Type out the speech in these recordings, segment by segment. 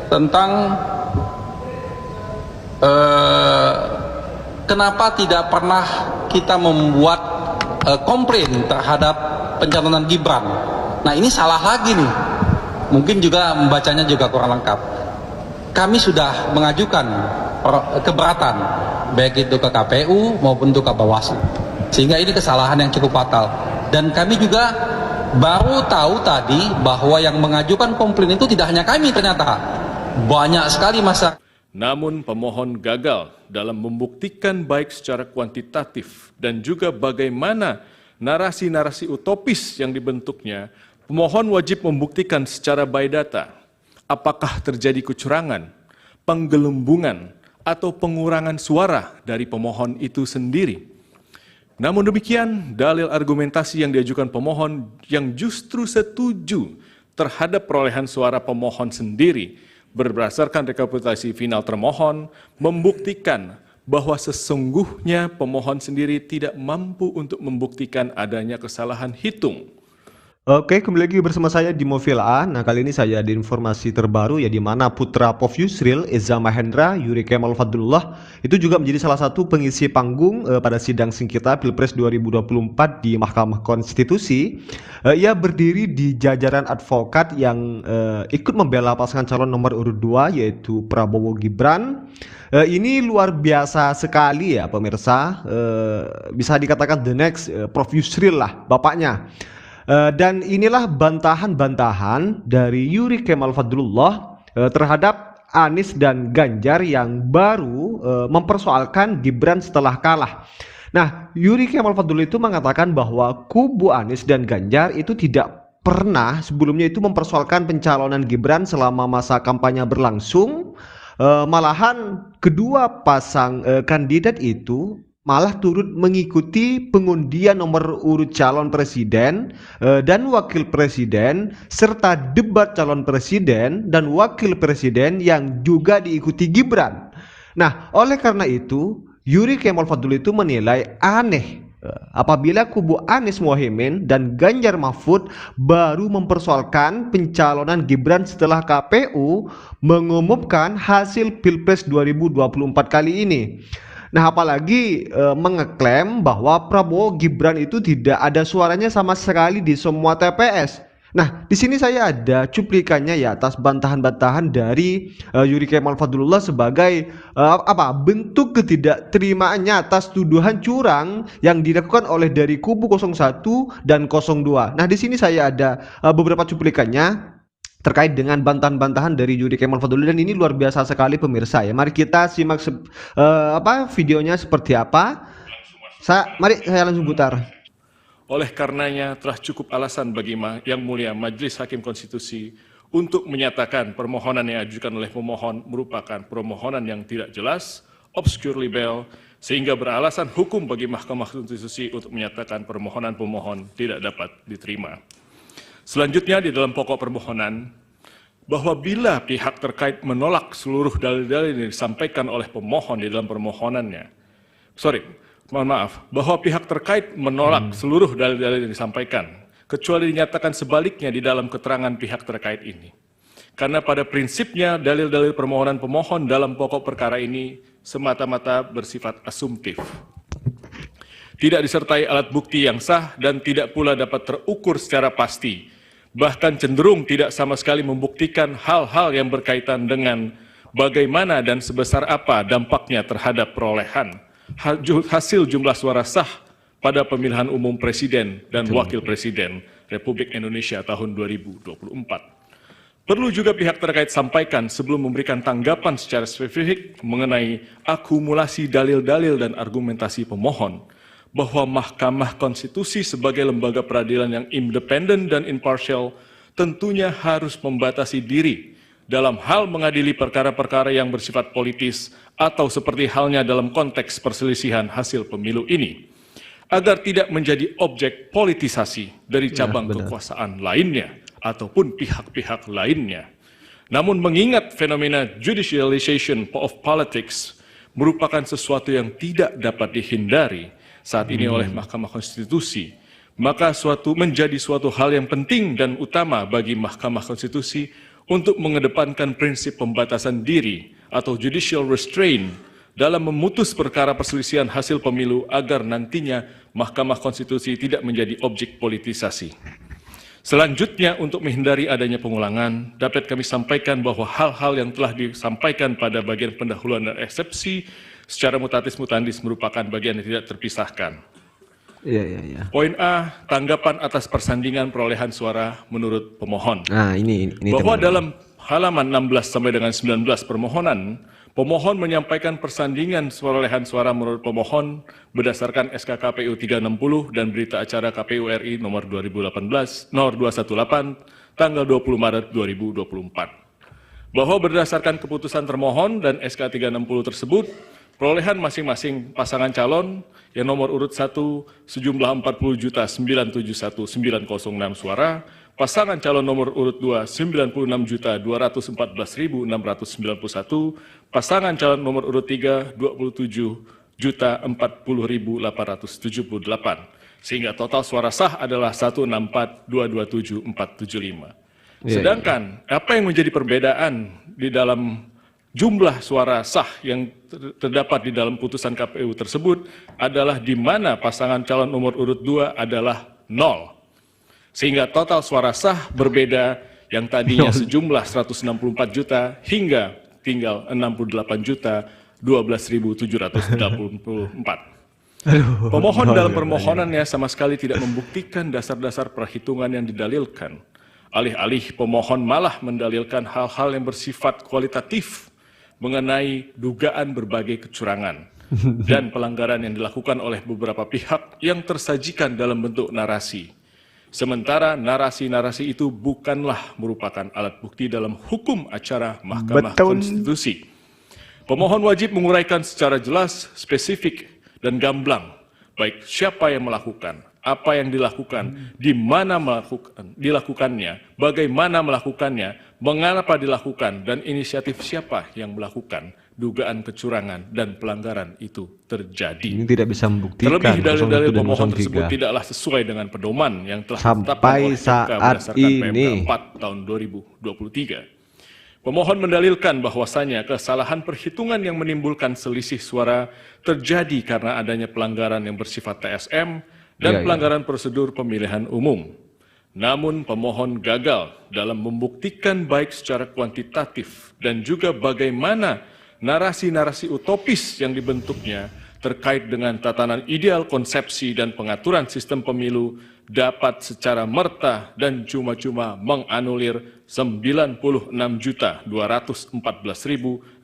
tentang kenapa tidak pernah kita membuat komplain terhadap pencalonan Gibran. Nah, ini salah lagi nih. Mungkin juga membacanya juga kurang lengkap. Kami sudah mengajukan keberatan, baik itu ke KPU maupun itu ke Bawaslu. Sehingga ini kesalahan yang cukup fatal. Dan kami juga baru tahu tadi bahwa yang mengajukan komplain itu tidak hanya kami ternyata. Banyak sekali masyarakat. Namun pemohon gagal dalam membuktikan baik secara kuantitatif dan juga bagaimana narasi-narasi utopis yang dibentuknya. Pemohon wajib membuktikan secara by data apakah terjadi kecurangan, penggelembungan, atau pengurangan suara dari pemohon itu sendiri. Namun demikian, dalil argumentasi yang diajukan pemohon yang justru setuju terhadap perolehan suara pemohon sendiri berdasarkan rekapitulasi final termohon membuktikan bahwa sesungguhnya pemohon sendiri tidak mampu untuk membuktikan adanya kesalahan hitung. Oke, kembali lagi bersama saya di Movil A. Nah, kali ini saya ada informasi terbaru ya, di mana putra Prof Yusril, Eza Mahendra, Yuri Kemal Fadlullah itu juga menjadi salah satu pengisi panggung pada sidang sengketa Pilpres 2024 di Mahkamah Konstitusi. Ia berdiri di jajaran advokat yang ikut membela pasangan calon nomor urut 2 yaitu Prabowo Gibran. Ini luar biasa sekali ya pemirsa. Bisa dikatakan the next Prof Yusril lah bapaknya. Dan inilah bantahan-bantahan dari Yuri Kemal Fadlullah terhadap Anies dan Ganjar yang baru mempersoalkan Gibran setelah kalah. Nah, Yuri Kemal Fadlullah itu mengatakan bahwa kubu Anies dan Ganjar itu tidak pernah sebelumnya itu mempersoalkan pencalonan Gibran selama masa kampanye berlangsung. Malahan kedua pasang kandidat itu malah turut mengikuti pengundian nomor urut calon presiden dan wakil presiden serta debat calon presiden dan wakil presiden yang juga diikuti Gibran. Nah, oleh karena itu Yuri Kemal Fadlullah itu menilai aneh apabila kubu Anies Mohaimin dan Ganjar Mahfud baru mempersoalkan pencalonan Gibran setelah KPU mengumumkan hasil Pilpres 2024 kali ini. Nah, apalagi mengeklaim bahwa Prabowo Gibran itu tidak ada suaranya sama sekali di semua TPS. Nah, di sini saya ada cuplikannya ya atas bantahan-bantahan dari Yuri Kemal Fadlullah sebagai bentuk ketidakterimaannya atas tuduhan curang yang dilakukan oleh dari kubu 01 dan 02. Nah, di sini saya ada beberapa cuplikannya terkait dengan bantahan-bantahan dari Yuri Kemal Fadlullah, dan ini luar biasa sekali pemirsa ya. Mari kita simak videonya seperti apa. Mari saya langsung putar. Oleh karenanya telah cukup alasan bagi Yang Mulia Majelis Hakim Konstitusi untuk menyatakan permohonan yang diajukan oleh pemohon merupakan permohonan yang tidak jelas, obscure libel, sehingga beralasan hukum bagi Mahkamah Konstitusi untuk menyatakan permohonan pemohon tidak dapat diterima. Selanjutnya di dalam pokok permohonan, bahwa bila pihak terkait menolak seluruh dalil-dalil yang disampaikan oleh pemohon di dalam permohonannya, bahwa pihak terkait menolak seluruh dalil-dalil yang disampaikan, kecuali dinyatakan sebaliknya di dalam keterangan pihak terkait ini. Karena pada prinsipnya dalil-dalil permohonan pemohon dalam pokok perkara ini semata-mata bersifat asumtif, tidak disertai alat bukti yang sah dan tidak pula dapat terukur secara pasti, bahkan cenderung tidak sama sekali membuktikan hal-hal yang berkaitan dengan bagaimana dan sebesar apa dampaknya terhadap perolehan hasil jumlah suara sah pada pemilihan umum presiden dan wakil presiden Republik Indonesia tahun 2024. Perlu juga pihak terkait sampaikan sebelum memberikan tanggapan secara spesifik mengenai akumulasi dalil-dalil dan argumentasi pemohon, bahwa Mahkamah Konstitusi sebagai lembaga peradilan yang independen dan imparsial tentunya harus membatasi diri dalam hal mengadili perkara-perkara yang bersifat politis atau seperti halnya dalam konteks perselisihan hasil pemilu ini, agar tidak menjadi objek politisasi dari cabang kekuasaan lainnya ataupun pihak-pihak lainnya. Namun mengingat fenomena judicialization of politics merupakan sesuatu yang tidak dapat dihindari saat ini oleh Mahkamah Konstitusi, maka menjadi suatu hal yang penting dan utama bagi Mahkamah Konstitusi untuk mengedepankan prinsip pembatasan diri atau judicial restraint dalam memutus perkara perselisihan hasil pemilu agar nantinya Mahkamah Konstitusi tidak menjadi objek politisasi. Selanjutnya, untuk menghindari adanya pengulangan, dapat kami sampaikan bahwa hal-hal yang telah disampaikan pada bagian pendahuluan dan eksepsi secara mutatis mutandis merupakan bagian yang tidak terpisahkan. Iya. Poin A, tanggapan atas persandingan perolehan suara menurut pemohon. Nah, ini Bahwa teman-teman. dalam halaman 16 sampai dengan 19 permohonan, pemohon menyampaikan persandingan perolehan suara menurut pemohon berdasarkan SK KPU 360 dan berita acara KPU RI nomor 218 tanggal 20 Maret 2024. Bahwa berdasarkan keputusan termohon dan SK 360 tersebut, perolehan masing-masing pasangan calon yang nomor urut 1 sejumlah 40.971.906 suara, pasangan calon nomor urut 2 96.214.691, pasangan calon nomor urut 3 27.040.878, sehingga total suara sah adalah 164.227.475. Sedangkan apa yang menjadi perbedaan di dalam jumlah suara sah yang terdapat di dalam putusan KPU tersebut adalah di mana pasangan calon nomor urut 2 adalah 0. Sehingga total suara sah berbeda yang tadinya sejumlah 164 juta hingga tinggal 68 juta 12.784. Pemohon dalam permohonannya sama sekali tidak membuktikan dasar-dasar perhitungan yang didalilkan. Alih-alih pemohon malah mendalilkan hal-hal yang bersifat kualitatif mengenai dugaan berbagai kecurangan dan pelanggaran yang dilakukan oleh beberapa pihak yang tersajikan dalam bentuk narasi. Sementara narasi-narasi itu bukanlah merupakan alat bukti dalam hukum acara Mahkamah Konstitusi. Pemohon wajib menguraikan secara jelas, spesifik, dan gamblang baik siapa yang melakukan, apa yang dilakukan, di mana dilakukannya, bagaimana melakukannya, mengapa dilakukan, dan inisiatif siapa yang melakukan dugaan kecurangan dan pelanggaran itu terjadi. Ini tidak bisa membuktikan. Terlebih dalil-dalil 01 dan pemohon 03. tersebut tidaklah sesuai dengan pedoman yang telah Sampai ditetapkan oleh MK saat berdasarkan PMK ini. 4 tahun 2023. Pemohon mendalilkan bahwasannya kesalahan perhitungan yang menimbulkan selisih suara terjadi karena adanya pelanggaran yang bersifat TSM dan Iya. pelanggaran prosedur pemilihan umum. Namun pemohon gagal dalam membuktikan baik secara kuantitatif dan juga bagaimana narasi-narasi utopis yang dibentuknya terkait dengan tatanan ideal konsepsi dan pengaturan sistem pemilu dapat secara merta dan cuma-cuma menganulir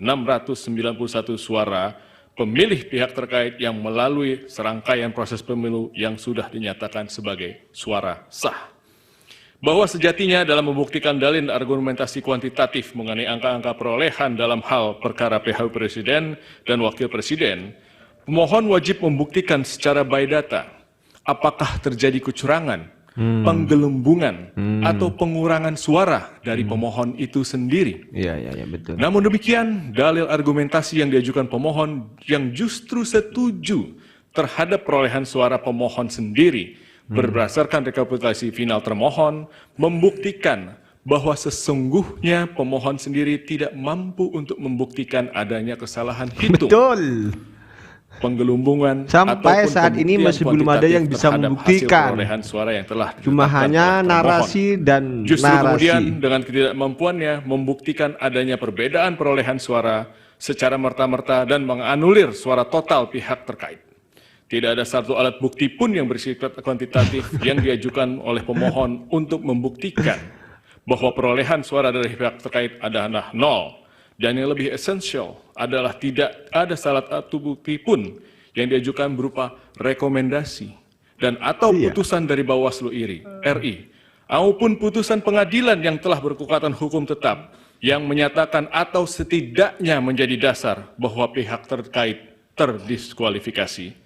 96.214.691 suara pemilih pihak terkait yang melalui serangkaian proses pemilu yang sudah dinyatakan sebagai suara sah. Bahwa sejatinya dalam membuktikan dalil argumentasi kuantitatif mengenai angka-angka perolehan dalam hal perkara PHU Presiden dan Wakil Presiden, pemohon wajib membuktikan secara by data apakah terjadi kecurangan, penggelembungan, atau pengurangan suara dari pemohon itu sendiri. Iya, betul. Namun demikian, dalil argumentasi yang diajukan pemohon yang justru setuju terhadap perolehan suara pemohon sendiri berdasarkan rekapitulasi final termohon membuktikan bahwa sesungguhnya pemohon sendiri tidak mampu untuk membuktikan adanya kesalahan hitung, Betul. penggelumbungan, Sampai ataupun saat ini pembuktian masih belum ada yang kuantitatif bisa terhadap hasil membuktikan. perolehan suara yang telah Cuma ditetapkan hanya oleh termohon. narasi dan Justru narasi. kemudian dengan ketidakmampuannya membuktikan adanya perbedaan perolehan suara secara merta-merta dan menganulir suara total pihak terkait. Tidak ada satu alat bukti pun yang bersifat kuantitatif yang diajukan oleh pemohon untuk membuktikan bahwa perolehan suara dari pihak terkait adalah 0. Dan yang lebih esensial adalah tidak ada salah satu bukti pun yang diajukan berupa rekomendasi dan atau putusan dari Bawaslu RI maupun putusan pengadilan yang telah berkekuatan hukum tetap yang menyatakan atau setidaknya menjadi dasar bahwa pihak terkait terdiskualifikasi.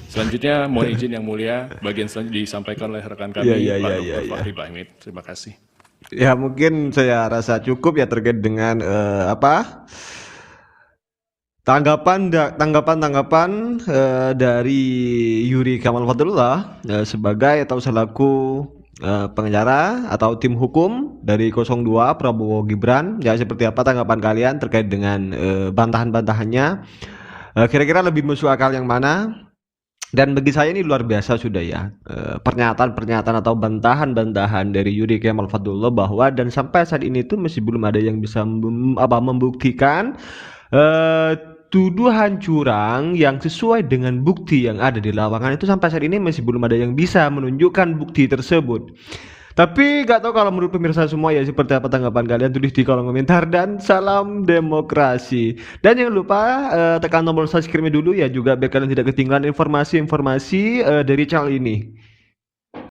Selanjutnya mohon izin yang mulia bagian selanjutnya disampaikan oleh rekan kami Pak Dr. Fahri Bahmid. Terima kasih. Ya mungkin saya rasa cukup ya terkait dengan tanggapan dari Yuri Kemal Fadlullah sebagai atau selaku pengacara atau tim hukum dari 02 Prabowo Gibran. Ya, seperti apa tanggapan kalian terkait dengan bantahan-bantahannya? Kira-kira lebih masuk akal yang mana? Dan bagi saya ini luar biasa sudah ya, pernyataan-pernyataan atau bantahan-bantahan dari Yuri Kemal Fadullah bahwa dan sampai saat ini tuh masih belum ada yang bisa membuktikan tuduhan curang yang sesuai dengan bukti yang ada di lapangan. Itu sampai saat ini masih belum ada yang bisa menunjukkan bukti tersebut. Tapi gak tahu kalau menurut pemirsa semua ya seperti apa tanggapan kalian, tulis di kolom komentar, dan salam demokrasi. Dan jangan lupa tekan tombol subscribe dulu ya juga biar kalian tidak ketinggalan informasi-informasi dari channel ini.